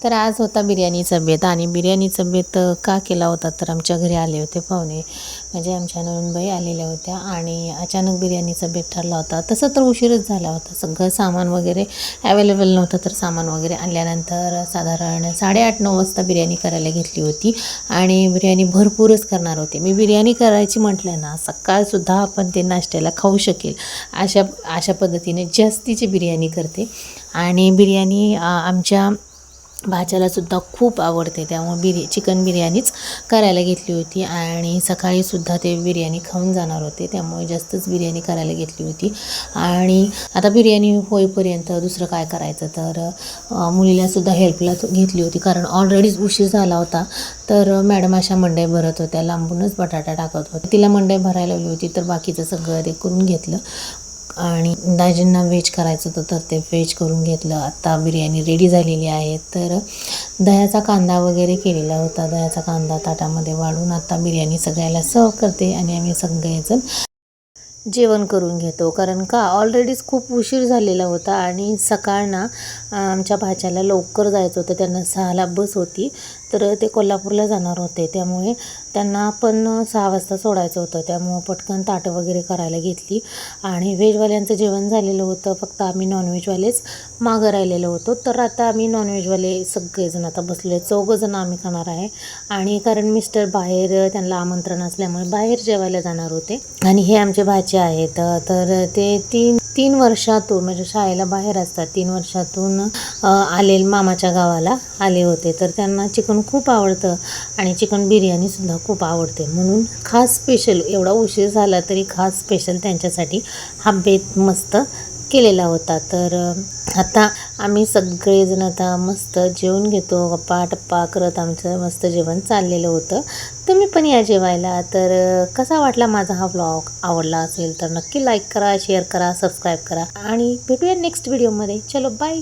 तर आज होता बिर्याणीचा बेत आणि बिर्याणीचा बेत का केला होता तर आमच्या घरी आले होते पाहुणे, म्हणजे आमच्या नणंदबाई आलेल्या होत्या आणि अचानक बिर्याणीचा बेत ठरला होता. तसं तर उशीरच झाला होता, सगळं सामान वगैरे अवेलेबल नव्हतं. तर सामान वगैरे आणल्यानंतर साधारण 8:30-9 वाजता बिर्याणी करायला घेतली होती आणि बिर्याणी भरपूरच करणार होते. मी बिर्याणी करायची म्हटलं ना, सकाळसुद्धा आपण ते नाश्त्याला खाऊ शकेल अशा पद्धतीने जास्तीची बिर्याणी करते. आणि बिर्याणी आमच्या भाच्यालासुद्धा खूप आवडते, त्यामुळे चिकन बिर्याणीच करायला घेतली होती आणि सकाळीसुद्धा ते बिर्याणी खाऊन जाणार होते, त्यामुळे जास्तच बिर्याणी करायला घेतली होती. आणि आता बिर्याणी होईपर्यंत दुसरं काय करायचं, तर मुलीलासुद्धा हेल्पला घेतली होती, कारण ऑलरेडीच उशीर झाला होता. तर मॅडम अशा मंडई भरत होत्या, लांबूनच बटाटा टाकत होत्या. तिला मंडई भरायला लावली होती, तर बाकीचं सगळं ते करून घेतलं. आणि दाजींना व्हेज करायचं होतं, तर ते व्हेज करून घेतलं. आत्ता बिर्याणी रेडी झालेली आहे. तर दह्याचा कांदा वगैरे केलेला होता, दह्याचा कांदा ताटामध्ये वाढून आता बिर्याणी सगळ्याला सर्व करते आणि आम्ही सगळेजण जेवण करून घेतो. कारण का ऑलरेडीच खूप उशीर झालेला होता आणि सकाळ ना आमच्या भाच्याला लवकर जायचं होतं, त्यांना 6ला बस होती. तर ते कोल्हापूरला जाणार होते, त्यामुळे त्यांना पण 6 वाजता सोडायचं होतं. त्यामुळं पटकन ताटं वगैरे करायला घेतली आणि व्हेजवाल्यांचं जेवण झालेलं होतं, फक्त आम्ही नॉनव्हेजवालेच मागं राहिलेलो होतो. तर आता आम्ही नॉनव्हेजवाले सगळेजण आता बसले, 4 जण आम्ही खाणार आहे. आणि कारण मिस्टर बाहेर, त्यांना आमंत्रण असल्यामुळे बाहेर जेवायला जाणार होते. आणि हे आमचे भाचे आहेत, तर ते तीन वर्षातून, म्हणजे शाळेला बाहेर असतात, 3 वर्षातून आले मामाच्या गावाला आले होते. तर त्यांना चिकन खूप आवडतं आणि चिकन बिर्याणीसुद्धा खूप आवडते, म्हणून खास स्पेशल, एवढा उशीर झाला तरी खास स्पेशल त्यांच्यासाठी हा बेत मस्त केलेला होता. तर आता आम्ही सगळेजण आता मस्त जेवून घेतो, गप्पा टप्पा करत आमचं मस्त जेवण चाललेलं होतं. तुम्ही पण या जेवायला. तर कसा वाटला माझा हा व्लॉग? आवडला असेल तर नक्की लाईक करा, शेअर करा, सबस्क्राईब करा आणि भेटूया नेक्स्ट व्हिडिओमध्ये. चलो बाय.